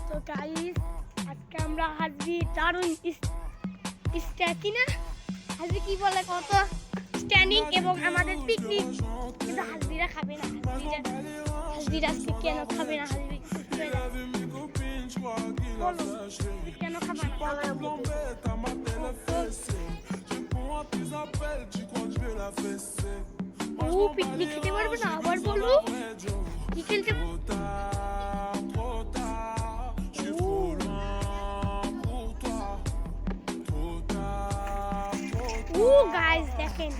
তো গাইস আজকে আমরা হাজবি দারুণ স্ট্যাচি না হাজবি কি বলে কত স্ট্যান্ডিং এবং আমাদের পিকনিক কিন্তু হাজবিরা খাবে না হাজবিরা আজকে কেন খাবে না হাজবি কেন খাবে না ও পিকনিক খেতে পারবে না আবার বলো কি খেলতে ও গাইস দেখেন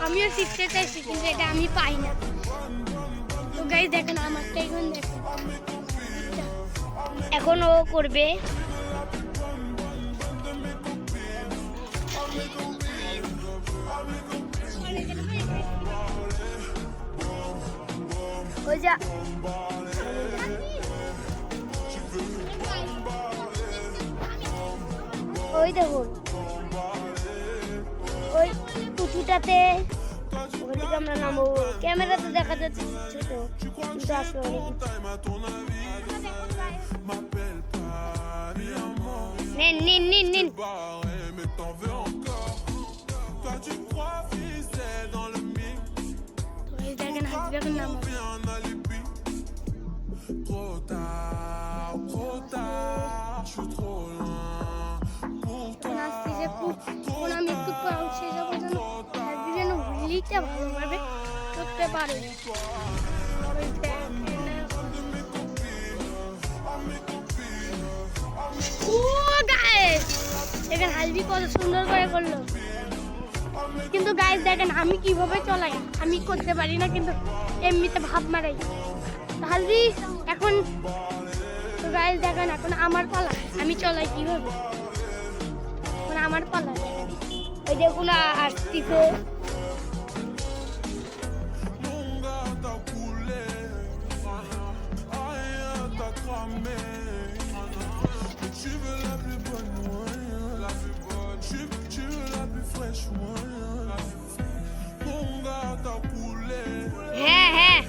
আমিও শিখতে চাইছি কিন্তু এটা আমি পাই না তো গাইস দেখেন আমারটা এখন দেখেন এখন ও করবে ওই যা ওই দেখুন ওই পুচুটাতে ওইদিকে আমরা নামবো ক্যামেরাতে দেখা যাচ্ছে ছোট কিন্তু আসলে নিন নিন নিন নিন দেখেন হাজবে এখন নাম আমি একটু পৌঁছে যাবো যেন হুইলিটা ভালোভাবে করতে পারে দেখেন হালদি কত সুন্দর করে করলো কিন্তু গাইস দেখেন আমি কিভাবে চলাই আমি করতে পারি না কিন্তু এমনিতে ভাব মারাই হালদি এখন তো গাইস দেখেন এখন আমার পালা আমি চলাই কিভাবে এখন আমার পালা ওই দেখুন আসতিছে হ্যাঁ হ্যাঁ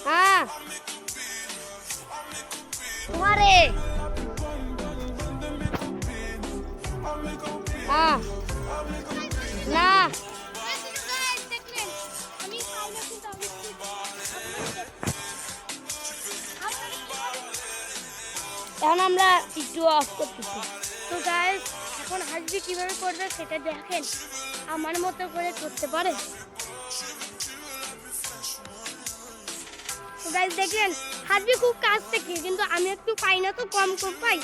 হ্যাঁ তোমারে হ্যাঁ না এখন আমরা একটু অফ করতেছি তো গাইস এখন হাজবি কিভাবে করবে সেটা দেখেন আমার মতো করে করতে পারে তো গাইস দেখেন হাজবি খুব কাছ থেকে কিন্তু আমি একটু পাই না তো কম কম পাই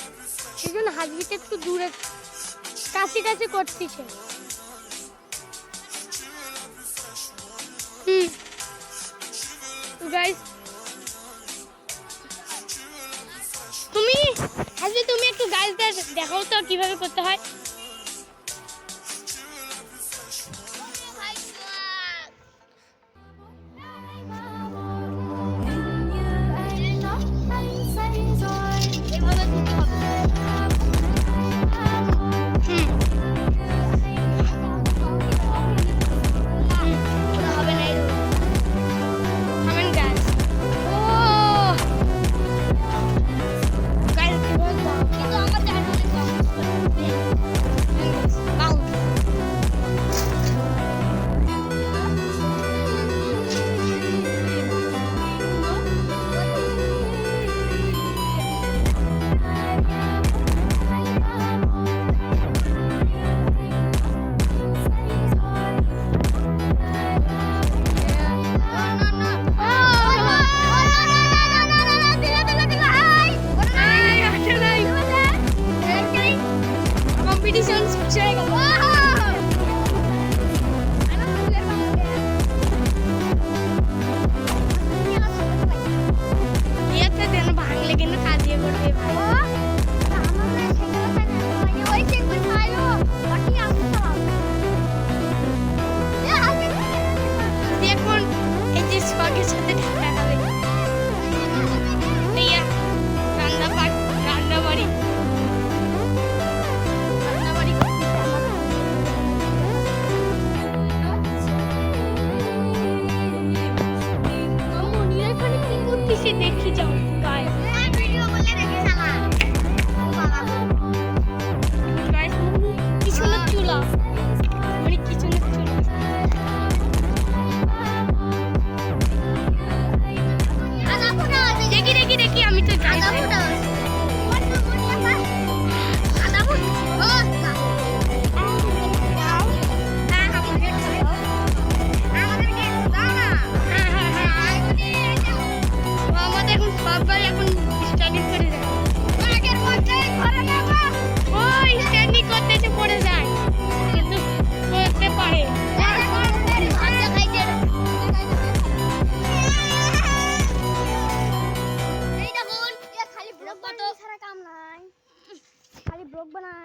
সেই জন্য হাজবিটা একটু দূরে কাছে করতেছে তো গাইস তুমি একটু গাইস দেখাও তো কিভাবে করতে হয়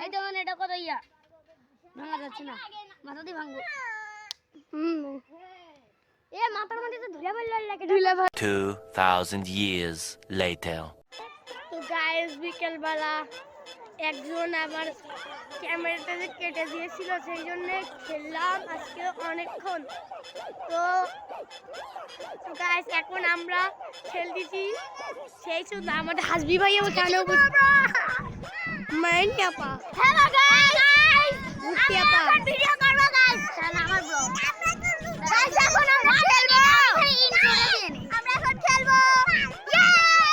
এই দেখুন এটা কত ইয়া ভাঙা যাচ্ছে না মাথা দিয়ে ভাঙবো এ মাথার মধ্যে তো ধুলা বাল লাগে 2000 years later তো গাইস বিকেল বেলা একজন আমার ক্যামেরাটা কেটে দিয়েছিল সেই জন্য খেললাম আজকে অনেকক্ষণ তো গাইস এখন আমরা খেলতেছি সেই শুধু আমাদের হাসবি ভাই ওখানে মাইন আপা হ্যালো গাইস মুক্তি আপা ভিডিও করব গাইস তাহলে আমার ব্লগ গাইস এখন আমরা খেলবো আমরা এখন খেলবো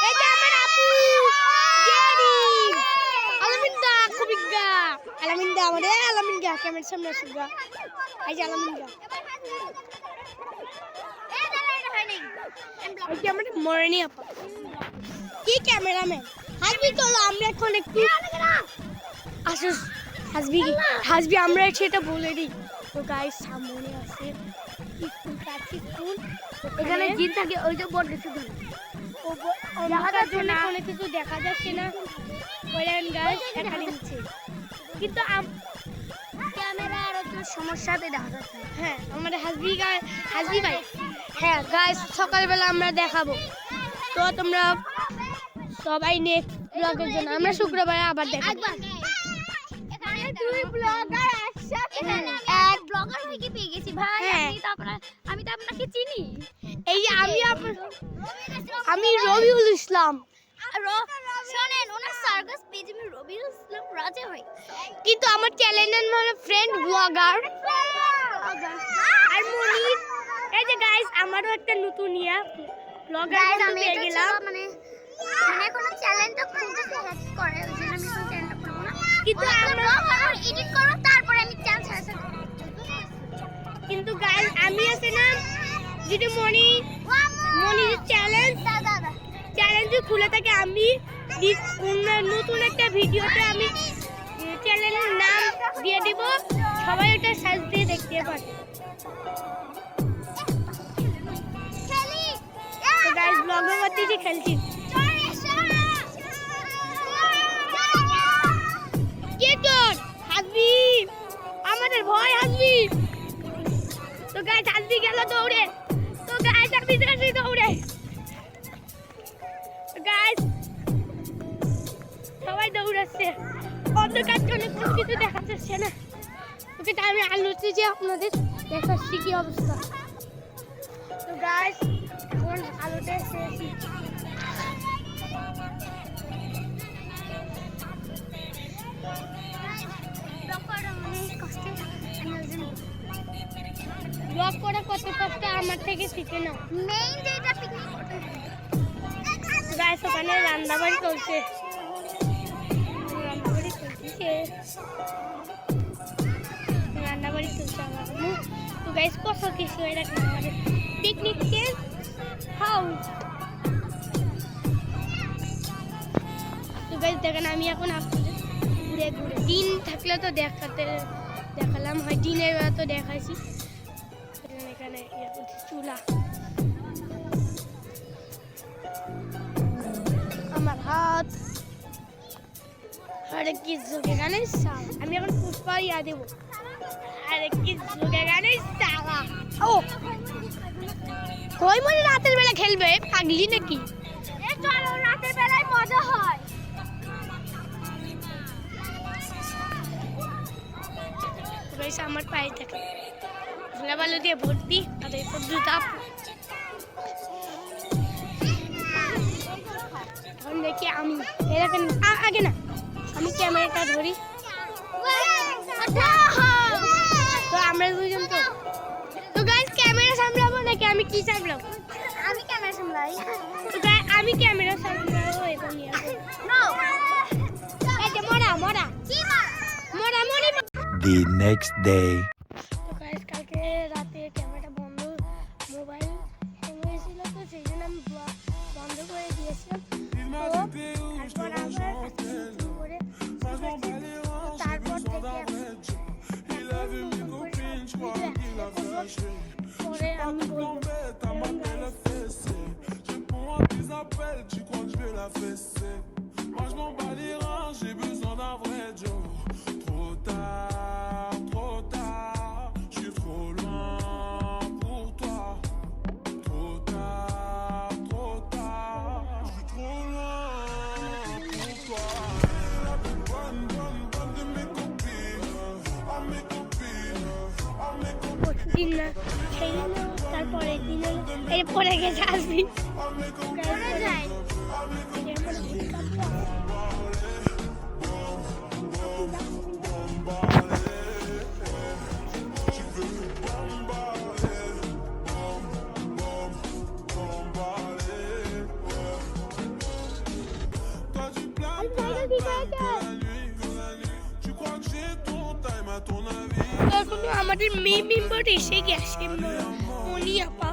এই যে আমার আপু জেরি আলামিনদা কুবিগা আলামিনদা আমাদের আলামিনগা ক্যামেরার সামনে আসুগা এই যে আলামিনগা এই দাঁড়া এটা হয় নাই এই যে আমাদের মরনি আপা কি ক্যামেরাম্যান হাসবি চলো আমরা এখন একটু আসুস হাসবি আমরা সেটা বলে দিই তো গাইস সামনে আছে স্কুল কাছে স্কুল এখানে জিন থাকে ওই যে বোর্ড দেখতে ধরে দেখার জন্য কোনো কিছু দেখা যাচ্ছে না ওইখানে গাইস এখানে নিচে কিন্তু ক্যামেরার একটু সমস্যাতে দেখা যাচ্ছে হ্যাঁ আমাদের হাসবি ভাই হ্যাঁ গাইস সকালবেলা আমরা দেখাবো তো তোমরা সবাই নেক্সট ব্লগের জন্য আমরা শুক্রবারে আবার দেখাবো এখানে দুই ব্লগার একসাথে এক ব্লগার থেকে পেয়ে গেছি ভাই আমি তো আপনাকে চিনি এই যে আমি রবিউল ইসলাম শুনেন ওনার সার্কাস পেজ আমি রবিউল ইসলাম রাজা ভাই কিন্তু আমার চ্যানেলের মানে ফ্রেন্ড ব্লগার আর মনির এই যে গাইস আমারও একটা নতুন ইয়া ব্লগার আমি পেয়ে গেলাম মানে কোন চ্যানেলটা খুলতে হ্যাক করে ওই জন্য আমি কোন চ্যানেলটা খুলবো না কিন্তু আমরা এডিট করব তারপরে আমি চ্যানেল ছাড়ব কিন্তু গাইস আমি আছে না যদি মনির চ্যালেঞ্জ খুলে থাকে আমি নতুন একটা ভিডিওতে আমি চ্যানেলের নাম দিয়ে দিব সবাই ওটা সার্চ দিয়ে দেখতে পারে তো গাইস ব্লগে করতেছি খেলছি আমাদের ভয় হাসবি তো গাইস হাসবি গেল দৌড়ে তো গাইস আমি দৌড়ে গাইস সবাই দৌড়াচ্ছে অন্ধকার জন্য কোনো কিছু দেখা যাচ্ছে না ওকে আমি আলোতে যে আপনাদের দেখাচ্ছি কি অবস্থা তো গাইস এখন আলোতে এসেছি ব্লগ করা কত কষ্ট আমার থেকে শিখে নাও মেইন যেটা পিকনিক করতে গাইস ওখানে রান্নাবাড়ি চলছে রান্নাবাড়ি চলছে আমার তো গাইস কত কিছু এটা আমাদের পিকনিক হাউস তো গাইস দেখেন আমি এখন আপনাদের ঘুরে দিন থাকলে তো দেখালাম হয় দিনের বেলা তো দেখাইছি এখানে চুলা আমার হাত আরে কি যোগ এখানে আমি এখন পুষ্পা ইয়া দেব আরে কি যোগ এখানে সালা ও কই মনে রাতের বেলা খেলবে পাগলি নাকি চলো রাতের বেলায় মজা হয় আমার পায়ে থাকে ধুলা বালু দিয়ে ভর্তি আর এই জুতা এখন দেখি আমি এরকম আগে না আমি ক্যামেরাটা ধরি তো আমরা দুজন তো গাইস ক্যামেরা সামলাবো নাকি আমি কি সামলাবো আমি ক্যামেরা সামলাই তো গাইস আমি ক্যামেরা সামলাবো এখন এই যে মরা কি মরা The next day তো গাইস কালকে রাতে ক্যামেরাটা বন্ধ মোবাইল হ্যাং হয়েছিল তো সেই জন্য আমি বন্ধ করে দিয়েছিলাম তো তারপর আমার তারপর পরে আমি Tu crois que je vais la fesser? Moi je m'en bats les reins, j'ai besoin d'un vrai job. দিন না সেই দিন তারপরের দিন হলো এই পরে গেছে আসবি যায় এখনো আমাদের মেয়ে মেম্বার এসে গেছে মনি আপা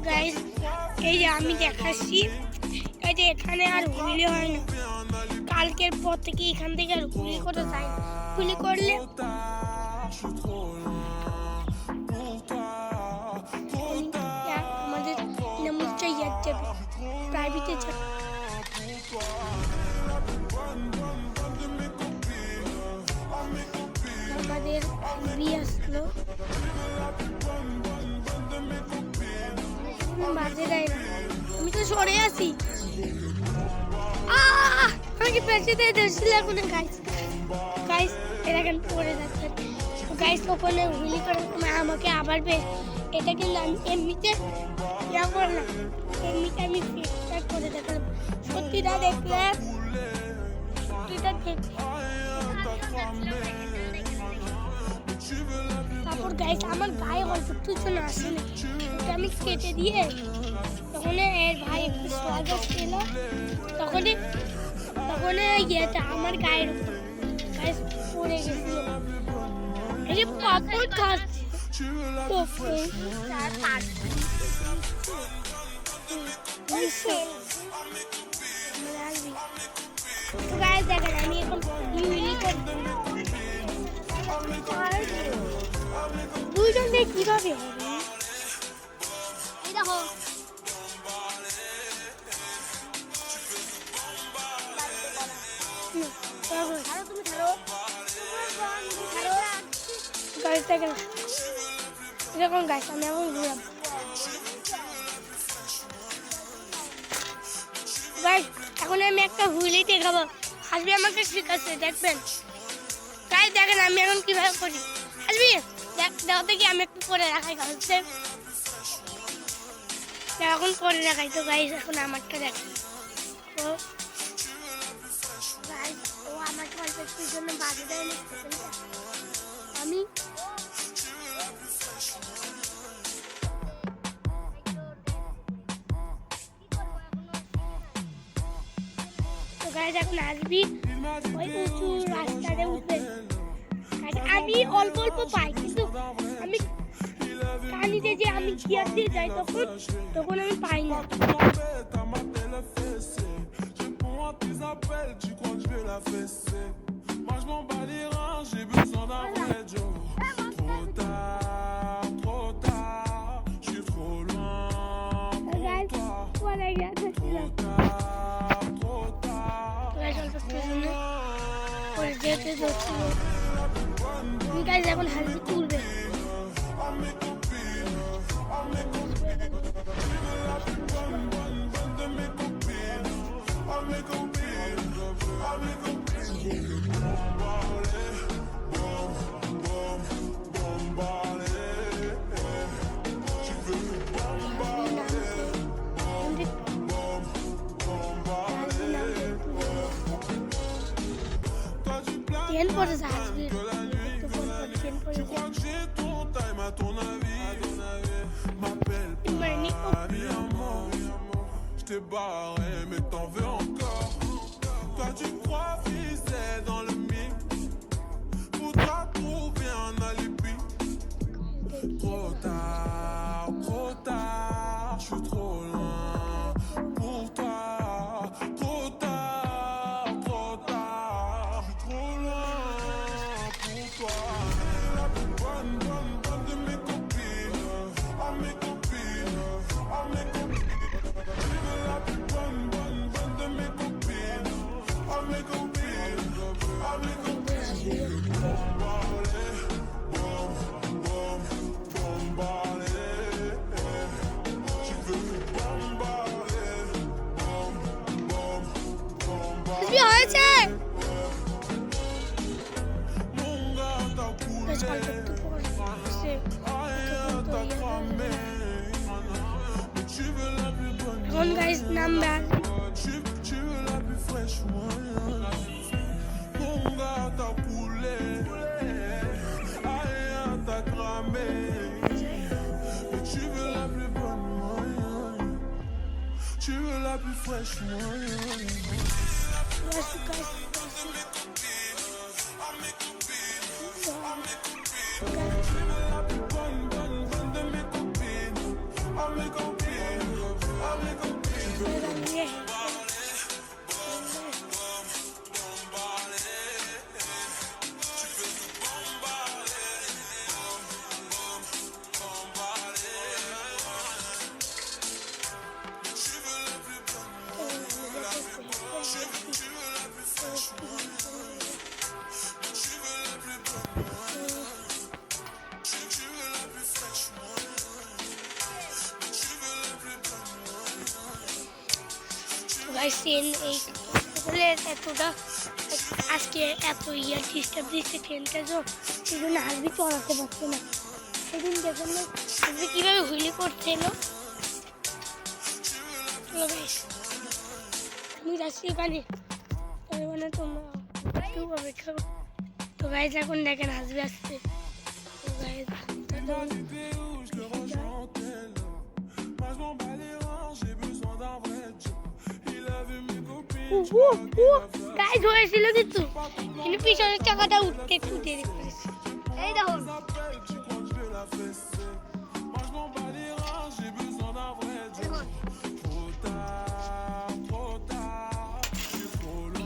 গাইস এই যে আমি দেখাচ্ছি এই যে এখানে আর হুইলি হয় না কালকের পর থেকে এখান থেকে আর হুইলি করা যায় না হুইলি করলে আমাদের নামুচটা ইয়াদ যাবে প্রাইভেটে যাবে আমাদের বিয়ে আসলো বাজে দেয় না আমি তো সরে আসি আমাকে পেছে দিয়ে দেখছিল এখন গাইস এরা কেন পড়ে যাচ্ছে গাইস ওখানে হুইলি করার সময় আমাকে আবার এটা কিন্তু আমি এমনিতে ইয়া করলাম এমনিতে আমি ফেসটা করে দেখলাম সত্যিটা দেখলে তারপর গাইস আমার গায়ে অল্প কিছু না আসলে ওটা আমি কেটে দিয়ে তখন এর ভাই একটু সোয়াদ ছিল তখন ইয়েটা আমার গায়ের গাইস পড়ে গেছিল এই যে পাপড় খাচ্ছে তো গাইস দেখেন আমি এখন ইউলি করব দুইজন দিয়ে কিভাবে হবে এই দেখো তুমি ধরো গাইস দেখেন এরকম গাইস আমি এখন ঘুরাবো গাইস এখন আমি একটা হুইলি দেখাবো হাসবি আমাকে শিখাচ্ছে দেখবেন গাইস দেখেন আমি এখন কিভাবে করি হাসবি দেখো দেখি আমি একটু করে রাখাই গাইছে এখন করে রাখাই তো গাইস এখন আমারটা দেখেন ও গাইস ও আমার কলপের জন্য বাজে দেয় না আমি তো গাইস এখন আসবি ওই উঁচু রাস্তাতে উঠবে আমি অল্প অল্প পাই কিন্তু আমি কানিতে যে আমি গিয়ার দিয়ে যাই তখন আমি পাই না গাইস এখন হালকা তুলবে Tiens por ça. Je t'ai barré, mais t'en veux encore. Toi, tu crois viser dans le mix. Faudra trouver un alibi. Trop tard, je suis trop loin pour toi. Trop tard, je suis trop loin pour toi. La plus bonne de mes copines. Oh, mes copines, oh, mes copines. La plus bonne de mes copines. Oh, mes copines, oh, mes copines. কি হয়েছে Mon gars, t'as guys অল্প একটু পর সে এখন guys number Tu veux la plus fraîche, moi. Mon gars, t'as coulé. Aïe, t'as cramé. Mais tu veux la plus bonne, moi. Tu veux la plus fraîche, moi. La plus bonne de mes copines. À mes copines. À mes copines. Guys train এই বলে এতটা আজকে এত ইয়ার disturb দিচ্ছে ট্রেনটা তো সেই জন্য হাসবি চড়াতে পারছে না সেদিন দেখুন না হাসবি কীভাবে হুইলি করছিল চলো গাইস আমি যাচ্ছি এখানে মানে তোমরা একটু অপেক্ষা করো তো গাইস এখন দেখেন হাসবি আসছে তো গাইস গাইস হয়েছিল কিন্তু কিন্তু পিছনের চাকাটা উঠতে একটু দেরি করেছে এই দেখো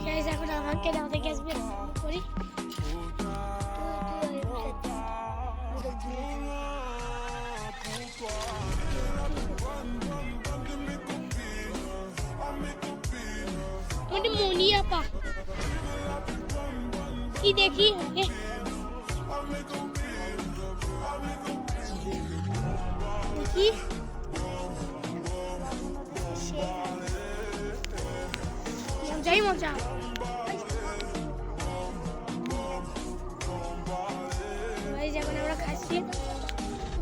গাইস এখন আমাকে দাওতে গ্যাস বের করি মনি আপা কি দেখি দেখি মজাই মজা যখন আমরা খাচ্ছি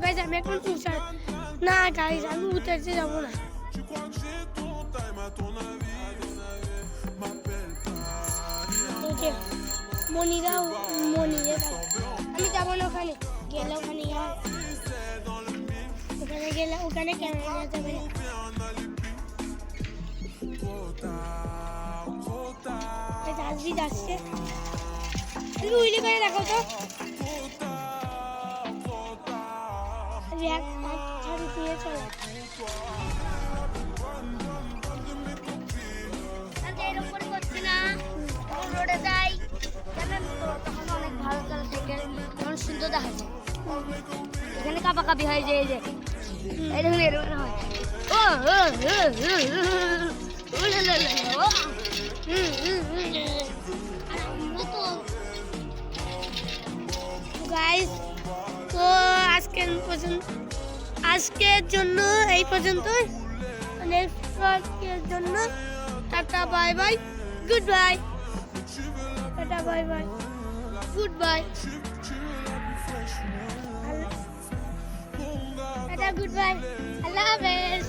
গাইজ আমি এখন উঠার না গাইজ আমি উঠাতে যাবো না মনিরা আমি যাবো না ওখানে গেলে ওখানে ওখানে গেলে ওখানে ক্যামেরা যাবে না আসবি যাচ্ছে তুমি উইলি করে দেখো তো দিয়ে চলো এরকম করছি না রোডে যাই জানেন তো তখন অনেক ভালো চলে সাইকেল তখন সুন্দর দেখা যায় এখানে কাপাকাপি হয় যে এই যে এই দেখুন এরকম হয় গাইস তো আজকের জন্য এই পর্যন্ত নেক্সটের জন্য tata bye bye good bye tata bye bye good bye tata good bye আল্লাহ হাফেজ